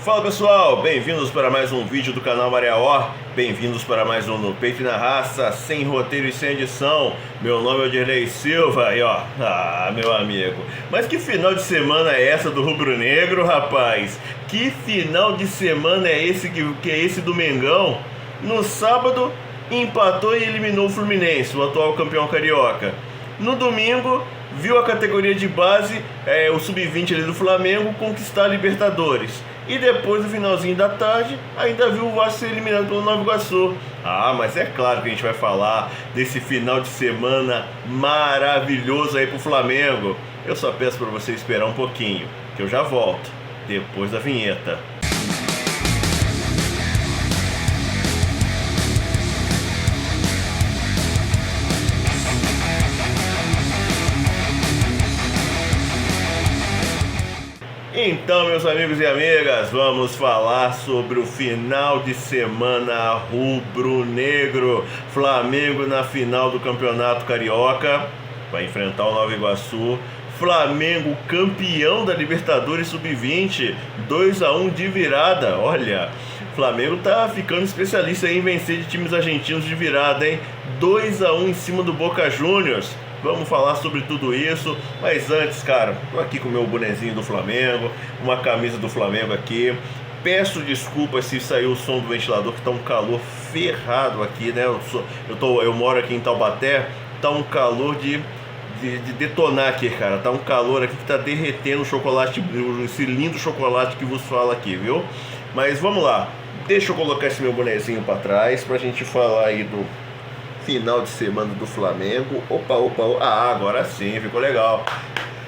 Fala pessoal, bem-vindos para mais um vídeo do canal Mariaó. Bem-vindos para mais um No Peito e na Raça, sem roteiro e sem edição. Meu nome é Odirley Silva e ó, meu amigo, mas que final de semana é essa do Rubro Negro, rapaz? Que final de semana é esse que é esse do Mengão? No sábado empatou e eliminou o Fluminense, o atual campeão carioca. No domingo viu a categoria de base, o sub-20 ali do Flamengo, conquistar a Libertadores. E depois, no finalzinho da tarde, ainda viu o Vasco ser eliminado pelo Nova Iguaçu. Mas é claro que a gente vai falar desse final de semana maravilhoso aí pro Flamengo. Eu só peço para você esperar um pouquinho, que eu já volto, depois da vinheta. Então, meus amigos e amigas, vamos falar sobre o final de semana rubro-negro. Flamengo na final do Campeonato Carioca, vai enfrentar o Nova Iguaçu. Flamengo campeão da Libertadores Sub-20, 2-1 de virada. Olha, Flamengo tá ficando especialista em vencer de times argentinos de virada, hein? 2-1 em cima do Boca Juniors. Vamos falar sobre tudo isso, mas antes, cara, tô aqui com o meu bonezinho do Flamengo, uma camisa do Flamengo aqui. Peço desculpas se saiu o som do ventilador, que tá um calor ferrado aqui, né? Eu moro aqui em Taubaté, tá um calor de detonar aqui, cara. Tá um calor aqui que tá derretendo o chocolate, esse lindo chocolate que vos fala aqui, viu? Mas vamos lá, deixa eu colocar esse meu bonezinho pra trás pra gente falar aí do final de semana do Flamengo. Opa, agora sim, ficou legal.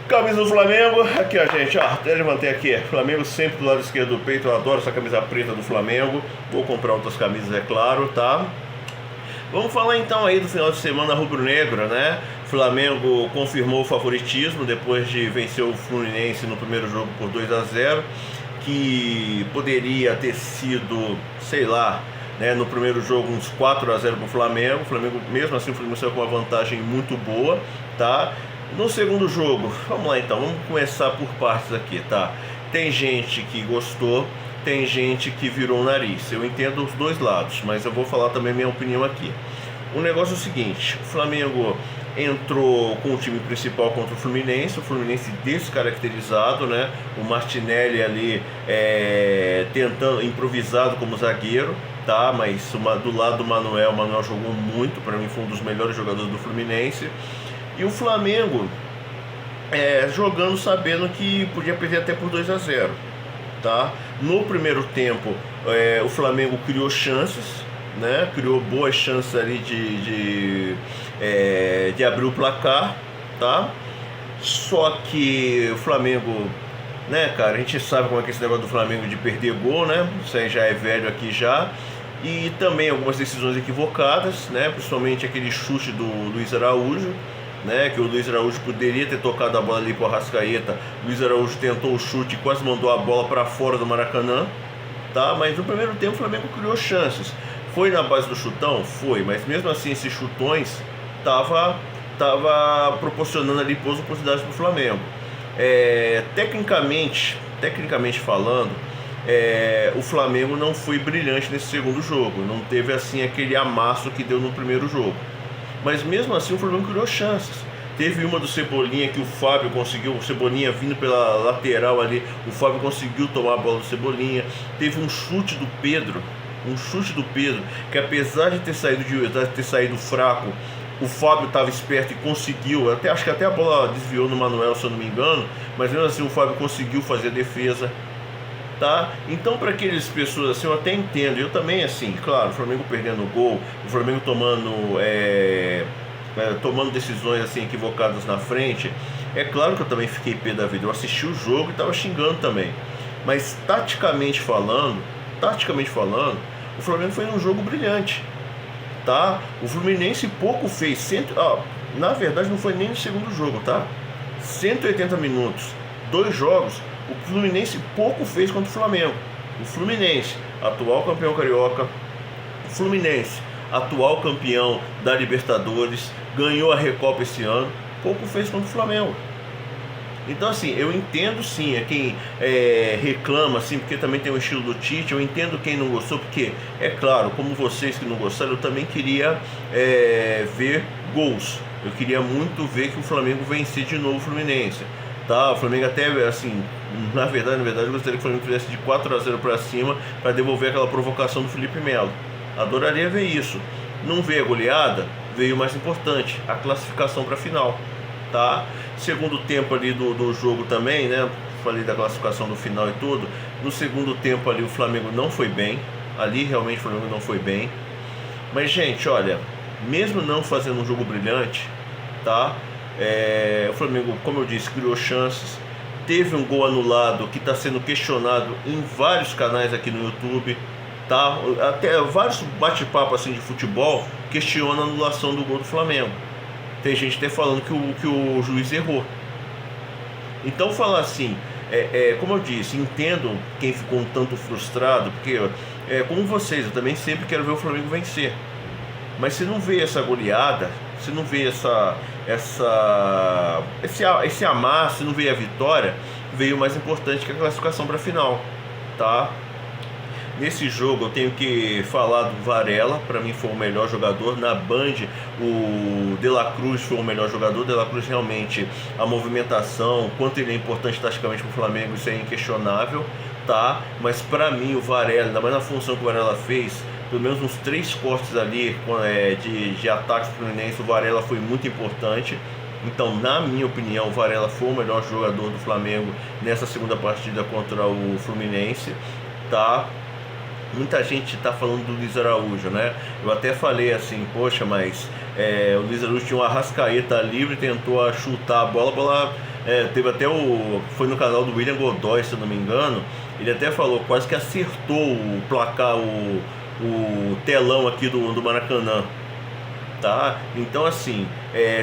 Camisa do Flamengo, aqui ó, gente, ó, até levantei aqui, Flamengo sempre do lado esquerdo do peito. Eu adoro essa camisa preta do Flamengo. Vou comprar outras camisas, é claro, tá? Vamos falar então aí do final de semana rubro-negro, né? Flamengo confirmou o favoritismo depois de vencer o Fluminense no primeiro jogo por 2-0, que poderia ter sido, sei lá, no primeiro jogo uns 4-0 para o Flamengo. O Flamengo, mesmo assim, o Flamengo saiu com uma vantagem muito boa, tá? No segundo jogo, vamos lá então, vamos começar por partes aqui, tá? Tem gente que gostou, tem gente que virou o nariz. Eu entendo os dois lados, mas eu vou falar também minha opinião aqui. O negócio é o seguinte: o Flamengo entrou com o time principal contra o Fluminense descaracterizado, né? O Martinelli ali tentando, improvisado como zagueiro, tá? Mas do lado do Manuel, o Manuel jogou muito, para mim foi um dos melhores jogadores do Fluminense. E o Flamengo jogando sabendo que podia perder até por 2-0, tá? No primeiro tempo, o Flamengo criou chances, né? Criou boas chances ali de abrir o placar, tá? Só que o Flamengo, né, cara, a gente sabe como é que é esse negócio do Flamengo de perder gol, né? Isso aí já é velho aqui já. E também algumas decisões equivocadas, né? Principalmente aquele chute do Luiz Araújo, né? Que o Luiz Araújo poderia ter tocado a bola ali pro Arrascaeta. O Luiz Araújo tentou o chute e quase mandou a bola para fora do Maracanã, tá? Mas no primeiro tempo o Flamengo criou chances. Foi na base do chutão? Foi, mas mesmo assim esses chutões tava proporcionando ali boas oportunidades para o Flamengo. Tecnicamente falando, o Flamengo não foi brilhante nesse segundo jogo, não teve assim aquele amasso que deu no primeiro jogo, mas mesmo assim o Flamengo criou chances. Teve uma do Cebolinha que o Fábio conseguiu, o Cebolinha vindo pela lateral ali, o Fábio conseguiu tomar a bola do Cebolinha. Teve um chute do Pedro, que apesar de ter saído fraco, o Fábio estava esperto e conseguiu, acho que até a bola desviou no Manuel, se eu não me engano, mas mesmo assim o Fábio conseguiu fazer a defesa, tá? Então, para aquelas pessoas assim, eu até entendo. Eu também, assim, claro, o Flamengo perdendo o gol, o Flamengo tomando decisões assim equivocadas na frente, é claro que eu também fiquei pé da vida. Eu assisti o jogo e estava xingando também, mas taticamente falando, o Flamengo foi um jogo brilhante, tá? O Fluminense pouco fez, na verdade não foi nem no segundo jogo, tá? 180 minutos, 2 jogos, o Fluminense pouco fez contra o Flamengo. O Fluminense, atual campeão carioca, o Fluminense, atual campeão da Libertadores, ganhou a Recopa esse ano, pouco fez contra o Flamengo. Então assim, eu entendo sim, quem reclama assim, porque também tem o estilo do Tite, eu entendo quem não gostou, porque é claro, como vocês que não gostaram, eu também queria ver gols, eu queria muito ver que o Flamengo vencer de novo o Fluminense, tá? O Flamengo até assim, na verdade eu gostaria que o Flamengo fizesse de 4-0 para cima, para devolver aquela provocação do Felipe Melo, adoraria ver isso. Não veio a goleada, veio o mais importante, a classificação para a final, tá? Segundo tempo ali do jogo também, né? Falei da classificação do final e tudo. No segundo tempo ali o Flamengo não foi bem. Ali realmente o Flamengo não foi bem. Mas gente, olha, mesmo não fazendo um jogo brilhante, tá? O Flamengo, como eu disse, criou chances. Teve um gol anulado que está sendo questionado em vários canais aqui no YouTube, tá? Até vários bate-papo assim de futebol questionam a anulação do gol do Flamengo. Tem gente até falando que o juiz errou. Então falar assim, como eu disse, entendo quem ficou um tanto frustrado, porque como vocês, eu também sempre quero ver o Flamengo vencer. Mas se não vê essa goleada, se não vê esse amasso, se não vê a vitória, veio o mais importante, que é a classificação para a final, tá? Nesse jogo eu tenho que falar do Varela, para mim foi o melhor jogador. Na Band, o De La Cruz foi o melhor jogador. De La Cruz realmente, a movimentação, quanto ele é importante taticamente para o Flamengo, isso é inquestionável, tá? Mas para mim o Varela, ainda mais na função que o Varela fez, pelo menos uns 3 cortes ali de ataque Fluminense, o Varela foi muito importante. Então, na minha opinião, o Varela foi o melhor jogador do Flamengo nessa segunda partida contra o Fluminense, tá? Muita gente está falando do Luiz Araújo, né? Eu até falei assim, poxa, mas o Luiz Araújo tinha um Arrascaeta livre, tentou chutar a bola, teve até foi no canal do William Godoy, se eu não me engano, ele até falou, quase que acertou o placar, o telão aqui do Maracanã, tá? Então assim,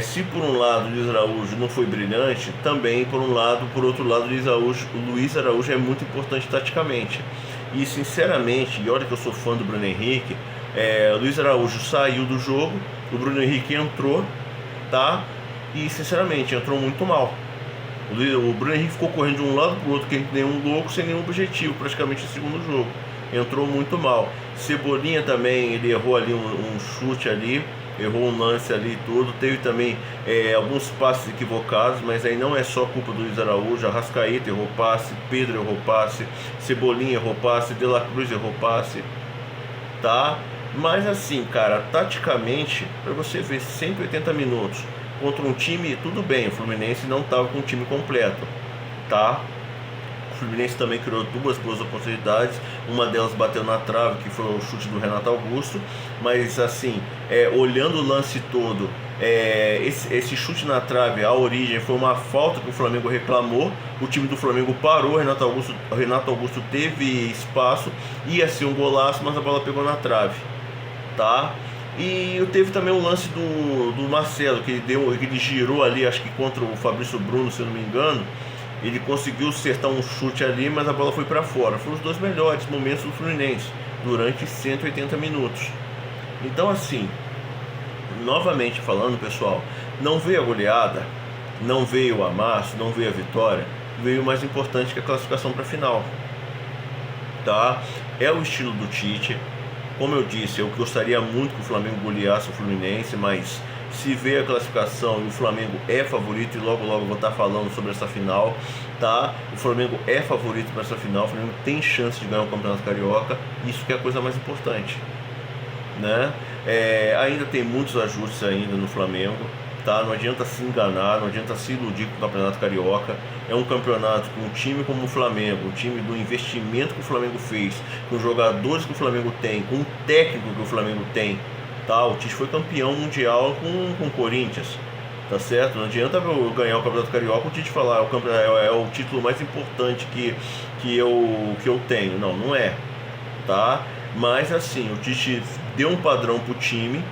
se por um lado o Luiz Araújo não foi brilhante, também por outro lado o Luiz Araújo é muito importante taticamente. E sinceramente, e olha que eu sou fã do Bruno Henrique, o Luiz Araújo saiu do jogo, o Bruno Henrique entrou, tá? E sinceramente entrou muito mal. O Bruno Henrique ficou correndo de um lado para o outro, que nem um louco, sem nenhum objetivo, praticamente no segundo jogo. Entrou muito mal. Cebolinha também, ele errou ali um chute ali, errou um lance ali e tudo. Teve também alguns passes equivocados, mas aí não é só culpa do Luiz Araújo. Arrascaeta errou passe, Pedro errou passe, Cebolinha errou passe, De La Cruz errou passe, tá? Mas assim, cara, taticamente, para você ver 180 minutos contra um time, tudo bem, o Fluminense não estava com o time completo, tá? O Fluminense também criou 2 boas oportunidades, uma delas bateu na trave, que foi o chute do Renato Augusto, mas assim, olhando o lance todo, esse chute na trave, a origem foi uma falta que o Flamengo reclamou, o time do Flamengo parou, o Renato Augusto teve espaço, ia ser um golaço, mas a bola pegou na trave, tá? E teve também o lance do Marcelo, que ele girou ali, acho que contra o Fabrício Bruno, se eu não me engano. Ele conseguiu acertar um chute ali, mas a bola foi para fora. Foram os 2 melhores momentos do Fluminense durante 180 minutos. Então assim, novamente falando, pessoal, não veio a goleada, não veio o amasso, não veio a vitória, veio o mais importante, que é a classificação para a final, tá? É o estilo do Tite. Como eu disse, eu gostaria muito que o Flamengo goleasse o Fluminense, mas se vê a classificação e o Flamengo é favorito, e logo logo eu vou estar falando sobre essa final, tá? O Flamengo é favorito para essa final, o Flamengo tem chance de ganhar o Campeonato Carioca, isso que é a coisa mais importante, né? Ainda tem muitos ajustes ainda no Flamengo, tá? Não adianta se enganar, não adianta se iludir com o Campeonato Carioca. É um campeonato com um time como o Flamengo, um time do investimento que o Flamengo fez, com os jogadores que o Flamengo tem, com o técnico que o Flamengo tem, tá? O Tite foi campeão mundial com o Corinthians, tá certo? Não adianta eu ganhar o Campeonato Carioca, o Tite falar é o título mais importante que eu tenho. Não, não é, tá? Mas assim, o Tite deu um padrão pro time,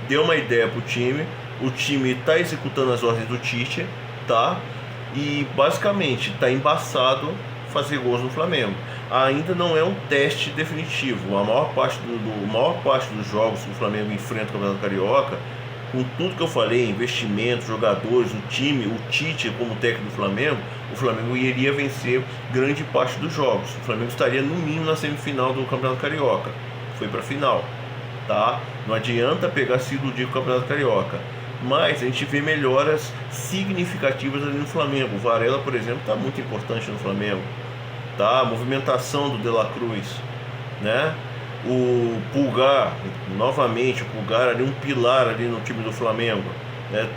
deu uma ideia pro time, o time está executando as ordens do Tite, tá? E basicamente está embaçado fazer gols no Flamengo. Ainda não é um teste definitivo. A maior parte dos jogos que o Flamengo enfrenta o Campeonato Carioca com tudo que eu falei, investimento, jogadores, o time, o Tite como técnico do Flamengo, o Flamengo iria vencer grande parte dos jogos. O Flamengo estaria no mínimo na semifinal do Campeonato Carioca. Foi para a final, tá? Não adianta pegar se iludir com o Campeonato Carioca. Mas a gente vê melhoras significativas ali no Flamengo. O Varela, por exemplo, está muito importante no Flamengo, tá? A movimentação do De La Cruz, né? O Pulgar, novamente, o Pulgar ali, um pilar ali no time do Flamengo, né? Ele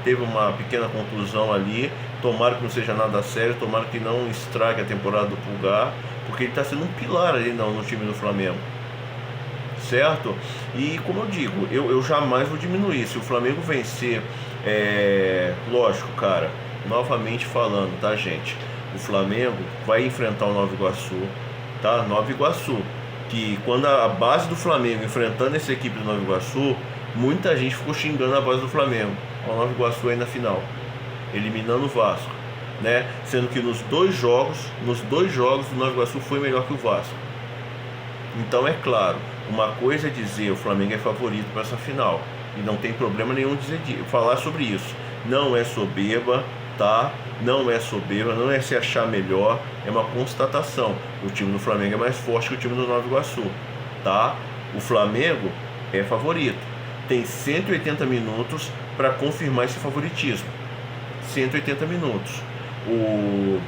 teve uma pequena contusão ali. Tomara que não seja nada sério, tomara que não estrague a temporada do Pulgar, porque ele está sendo um pilar ali no time do Flamengo, certo? E como eu digo, eu jamais vou diminuir. Se o Flamengo vencer, lógico, cara, novamente falando, tá, gente? O Flamengo vai enfrentar o Nova Iguaçu, tá? Nova Iguaçu, que quando a base do Flamengo enfrentando essa equipe do Nova Iguaçu, muita gente ficou xingando a base do Flamengo. O Nova Iguaçu aí na final, eliminando o Vasco, né? Sendo que nos dois jogos o Nova Iguaçu foi melhor que o Vasco. Então é claro, uma coisa é dizer o Flamengo é favorito para essa final, e não tem problema nenhum falar sobre isso. Não é soberba, tá? Não é soberba, não é se achar melhor, é uma constatação. O time do Flamengo é mais forte que o time do Nova Iguaçu, tá? O Flamengo é favorito. Tem 180 minutos para confirmar esse favoritismo. 180 minutos. O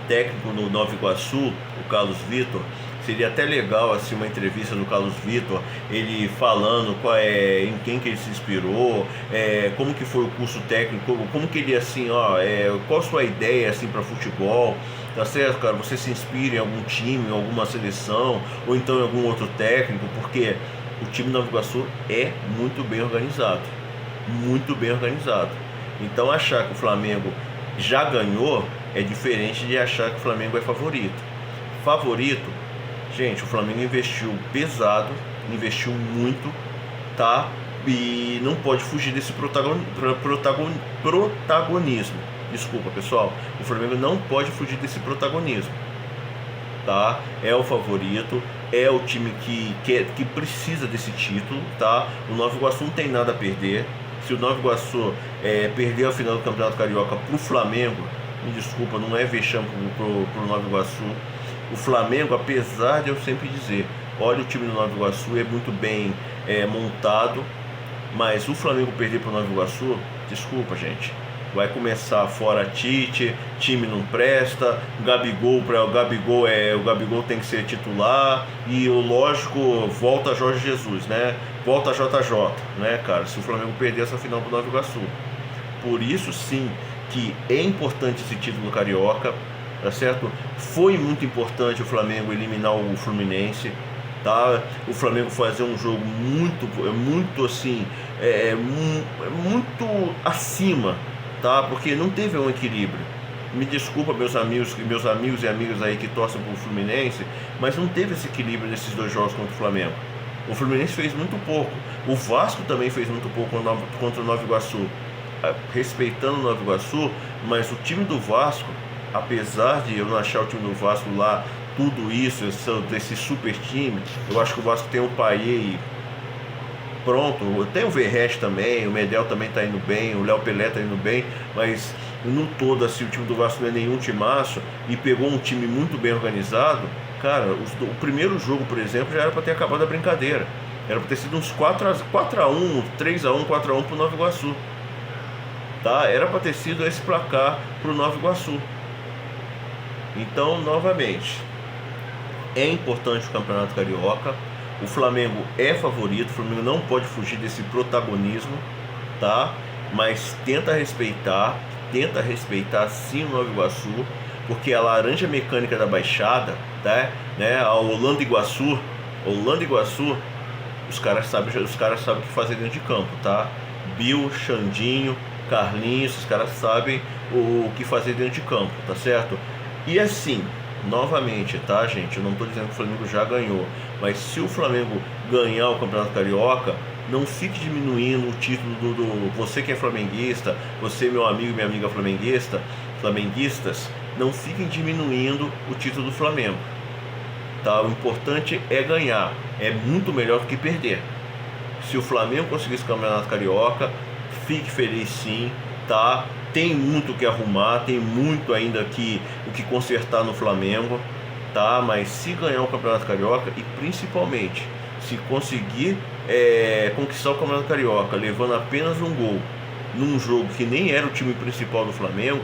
técnico no Nova Iguaçu, o Carlos Vitor, seria até legal assim uma entrevista do Carlos Vitor, ele falando em quem que ele se inspirou, como que foi o curso técnico, como que ele assim, qual a sua ideia assim para futebol, tá certo, cara? Você se inspira em algum time, em alguma seleção, ou então em algum outro técnico, porque o time do Nova Iguaçu é muito bem organizado, muito bem organizado. Então achar que o Flamengo já ganhou é diferente de achar que o Flamengo é favorito. Favorito, gente, o Flamengo investiu pesado, investiu muito, tá? E não pode fugir desse protagonismo. Desculpa, pessoal. O Flamengo não pode fugir desse protagonismo, tá? É o favorito, é o time que precisa desse título, tá? O Nova Iguaçu não tem nada a perder. Se o Nova Iguaçu perder a final do Campeonato Carioca pro Flamengo, me desculpa, não é vexame pro Nova Iguaçu. O Flamengo, apesar de eu sempre dizer, olha, o time do Nova Iguaçu é muito bem montado, mas o Flamengo perder para o Nova Iguaçu, desculpa, gente, vai começar fora Tite, time não presta, o Gabigol tem que ser titular, e o lógico, volta Jorge Jesus, né? Volta JJ, né, cara? Se o Flamengo perder essa final para o Nova Iguaçu. Por isso sim que é importante esse título carioca, tá certo? Foi muito importante o Flamengo eliminar o Fluminense, tá? O Flamengo fazer um jogo muito assim, muito acima, tá? Porque não teve um equilíbrio. Me desculpa, meus amigos e amigas aí que torcem pro Fluminense, mas não teve esse equilíbrio nesses dois jogos contra o Flamengo. O Fluminense fez muito pouco, o Vasco também fez muito pouco contra o Nova Iguaçu, respeitando o Nova Iguaçu, mas o time do Vasco, apesar de eu não achar o time do Vasco lá tudo isso, desse super time, eu acho que o Vasco tem um Payet pronto, tem o Verratti também, o Medel também tá indo bem, o Léo Pelé tá indo bem, mas no todo assim, o time do Vasco não é nenhum timaço, e pegou um time muito bem organizado. Cara, o primeiro jogo, por exemplo, já era para ter acabado a brincadeira, era para ter sido uns 4x1, 3x1, 4x1 pro Nova Iguaçu, tá? Era para ter sido esse placar pro Nova Iguaçu. Então, novamente, é importante o Campeonato Carioca. O Flamengo é favorito, o Flamengo não pode fugir desse protagonismo, tá? Mas tenta respeitar sim o Nova Iguaçu, porque a laranja mecânica da Baixada, tá? Né? A Holanda Iguaçu, os caras sabem o que fazer dentro de campo, tá? Bill, Xandinho, Carlinhos, os caras sabem o que fazer dentro de campo, tá certo? E assim, novamente, tá, gente? Eu não estou dizendo que o Flamengo já ganhou, mas se o Flamengo ganhar o Campeonato Carioca, não fique diminuindo o título do você que é flamenguista, você, meu amigo e minha amiga flamenguistas, não fiquem diminuindo o título do Flamengo, tá? O importante é ganhar, é muito melhor do que perder, Se o Flamengo conseguir esse Campeonato Carioca, fique feliz sim, tá? Tem muito o que arrumar, tem muito ainda o que consertar no Flamengo, tá? Mas se ganhar o Campeonato Carioca e principalmente se conseguir conquistar o Campeonato Carioca levando apenas um gol num jogo que nem era o time principal do Flamengo,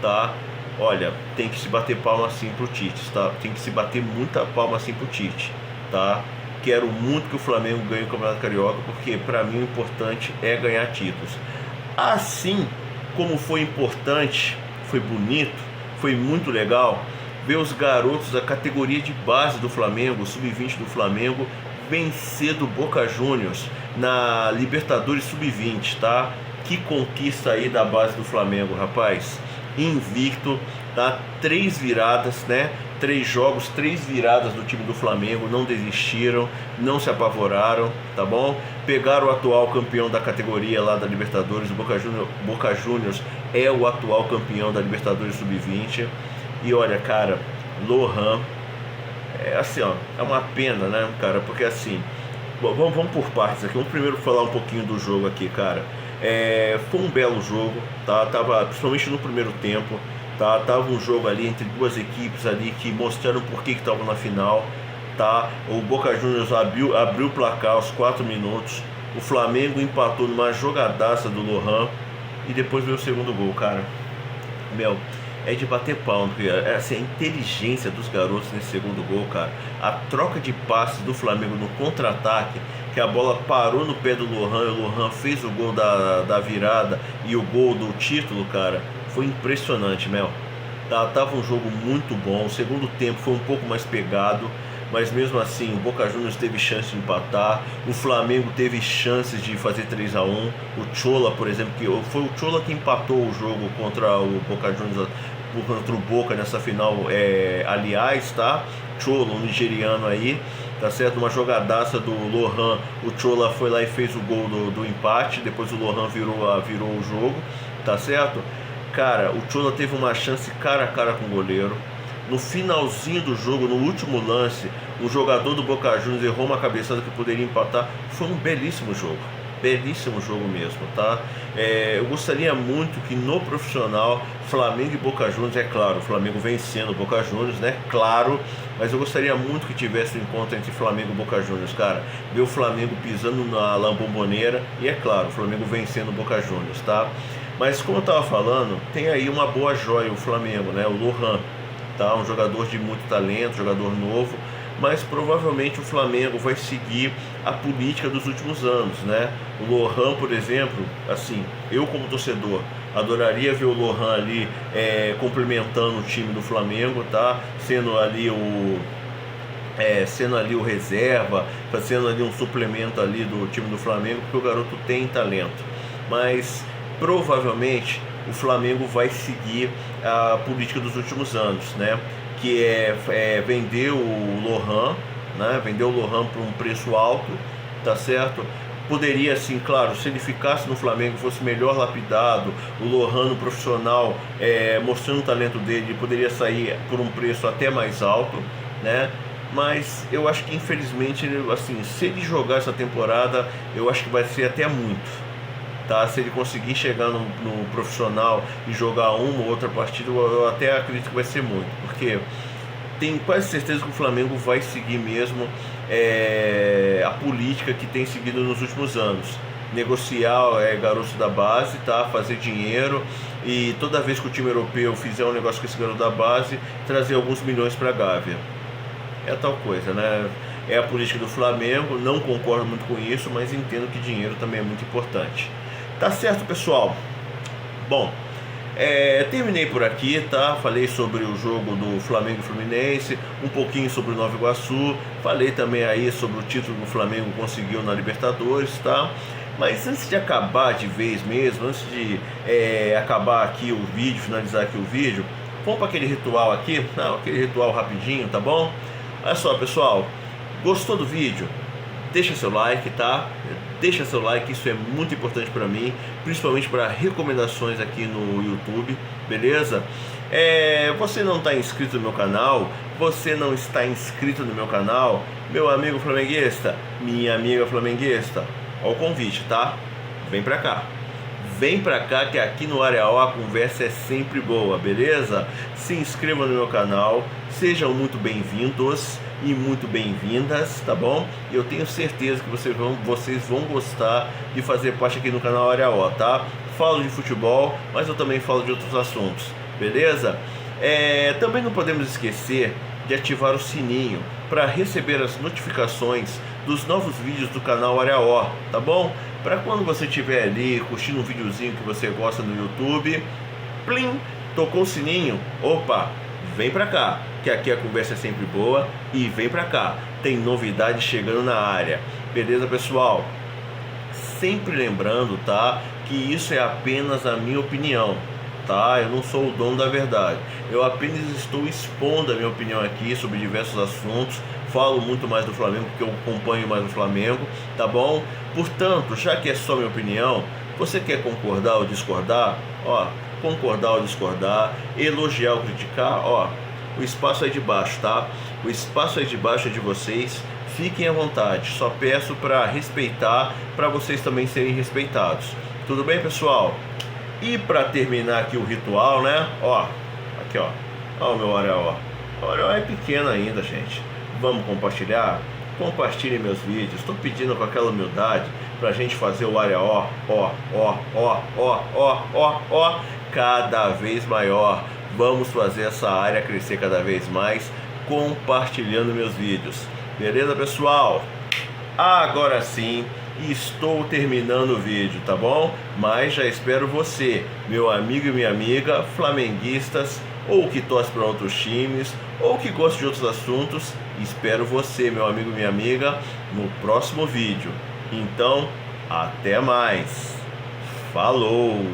tá? Olha, tem que se bater palma assim pro Tite, tá? Tem que se bater muita palma assim pro Tite, tá? Quero muito que o Flamengo ganhe o Campeonato Carioca, porque para mim o importante é ganhar títulos. Assim como foi importante, foi bonito, foi muito legal ver os garotos da categoria de base do Flamengo, sub-20 do Flamengo, vencer do Boca Juniors na Libertadores sub-20, tá? Que conquista aí da base do Flamengo, rapaz. Invicto, tá? 3 viradas, né? 3 jogos, 3 viradas do time do Flamengo, não desistiram, não se apavoraram, tá bom? Pegaram o atual campeão da categoria lá da Libertadores, o Boca Juniors é o atual campeão da Libertadores sub-20. E olha, cara, Lohan, assim, ó, é uma pena, né, cara, porque assim, vamos por partes aqui. Vamos primeiro falar um pouquinho do jogo aqui, cara. Foi um belo jogo, tá? Tava, principalmente no primeiro tempo, tá? Tava um jogo ali entre duas equipes ali que mostraram por que estavam na final, tá? O Boca Juniors abriu o placar aos 4 minutos, o Flamengo empatou numa jogadaça do Lohan e depois veio o segundo gol, cara. Meu, é de bater palma, porque assim, a inteligência dos garotos nesse segundo gol, cara, a troca de passes do Flamengo no contra-ataque, que a bola parou no pé do Lohan e o Lohan fez o gol da virada e o gol do título, cara, foi impressionante, meu. Tava um jogo muito bom, o segundo tempo foi um pouco mais pegado, mas mesmo assim o Boca Juniors teve chance de empatar, o Flamengo teve chances de fazer 3-1, o Chola, por exemplo, que foi o Chola que empatou o jogo contra o Boca Juniors, contra o Boca nessa final, aliás, tá? Chola, um nigeriano aí, tá certo? Uma jogadaça do Lohan, o Chola foi lá e fez o gol do empate, depois o Lohan virou o jogo, tá certo? Cara, o Chola teve uma chance cara a cara com o goleiro. No finalzinho do jogo, no último lance, o jogador do Boca Juniors errou uma cabeçada que poderia empatar. Foi um belíssimo jogo mesmo, tá? Eu gostaria muito que no profissional, Flamengo e Boca Juniors, é claro, o Flamengo vencendo o Boca Juniors, né? Claro, mas eu gostaria muito que tivesse um encontro entre Flamengo e Boca Juniors, cara. Ver o Flamengo pisando na La Bombonera e, é claro, o Flamengo vencendo o Boca Juniors, tá? Mas como eu tava falando, tem aí uma boa joia o Flamengo, né? O Lohan, tá? Um jogador de muito talento, jogador novo, mas provavelmente o Flamengo vai seguir a política dos últimos anos, né? O Lohan, por exemplo, assim, eu como torcedor adoraria ver o Lohan ali complementando o time do Flamengo, tá? Sendo ali o reserva, fazendo ali um suplemento ali do time do Flamengo, porque o garoto tem talento, mas provavelmente o Flamengo vai seguir a política dos últimos anos, né? Que é vender o Lohan, né? Vender o Lohan por um preço alto, tá certo? Poderia, assim, claro, se ele ficasse no Flamengo, fosse melhor lapidado, o Lohan no profissional, mostrando o talento dele, ele poderia sair por um preço até mais alto, né? Mas eu acho que infelizmente, assim, se ele jogar essa temporada, eu acho que vai ser até muito. Tá? Se ele conseguir chegar no profissional e jogar uma ou outra partida, eu até acredito que vai ser muito, porque tenho quase certeza que o Flamengo vai seguir mesmo a política que tem seguido nos últimos anos. Negociar garotos da base, tá? Fazer dinheiro, e toda vez que o time europeu fizer um negócio com esse garoto da base, trazer alguns milhões para a Gávea. É tal coisa, né? É a política do Flamengo, não concordo muito com isso, mas entendo que dinheiro também é muito importante. Tá certo, pessoal? Bom, terminei por aqui, tá? Falei sobre o jogo do Flamengo e Fluminense, um pouquinho sobre o Nova Iguaçu, falei também aí sobre o título que o Flamengo conseguiu na Libertadores, tá? Mas antes de acabar de vez mesmo, antes de acabar aqui o vídeo, finalizar aqui o vídeo, vamos para aquele ritual aqui, não, aquele ritual rapidinho, tá bom? Olha só, pessoal, gostou do vídeo? Deixa seu like, tá? Deixa seu like, isso é muito importante para mim, principalmente para recomendações aqui no YouTube, beleza? Você não está inscrito no meu canal? Você não está inscrito no meu canal? Meu amigo flamenguista, minha amiga flamenguista, Ó o convite, tá? Vem pra cá. Vem pra cá que aqui no Área O a conversa é sempre boa, beleza? Se inscreva no meu canal, sejam muito bem-vindos e muito bem-vindas, tá bom? Eu tenho certeza que vocês vão gostar de fazer parte aqui no canal Área O, tá? Falo de futebol, mas eu também falo de outros assuntos, beleza? Também não podemos esquecer de ativar o sininho para receber as notificações dos novos vídeos do canal Área O, tá bom? Para quando você estiver ali curtindo um videozinho que você gosta no YouTube, plim, tocou o sininho, opa, vem pra cá, que aqui a conversa é sempre boa e vem pra cá, tem novidade chegando na área, beleza, pessoal? Sempre lembrando, tá, que isso é apenas a minha opinião, tá? Eu não sou o dono da verdade, eu apenas estou expondo a minha opinião aqui sobre diversos assuntos. Falo muito mais do Flamengo porque eu acompanho mais o Flamengo, tá bom? Portanto, já que é só minha opinião, você quer concordar ou discordar? Ó, concordar ou discordar, elogiar ou criticar, ó, o espaço aí de baixo, tá? O espaço aí de baixo é de vocês, fiquem à vontade, só peço para respeitar, para vocês também serem respeitados. Tudo bem, pessoal? E para terminar aqui o ritual, né? Ó, aqui ó, ó o meu Área O. O Área O é pequeno ainda, gente. Vamos compartilhar? Compartilhem meus vídeos. Estou pedindo com aquela humildade pra gente fazer o Área O, cada vez maior. Vamos fazer essa área crescer cada vez mais, compartilhando meus vídeos. Beleza, pessoal? Agora sim, estou terminando o vídeo, tá bom? Mas já espero você, meu amigo e minha amiga, flamenguistas, ou que torce para outros times, ou que gosta de outros assuntos. Espero você, meu amigo e minha amiga, no próximo vídeo. Então, até mais. Falou!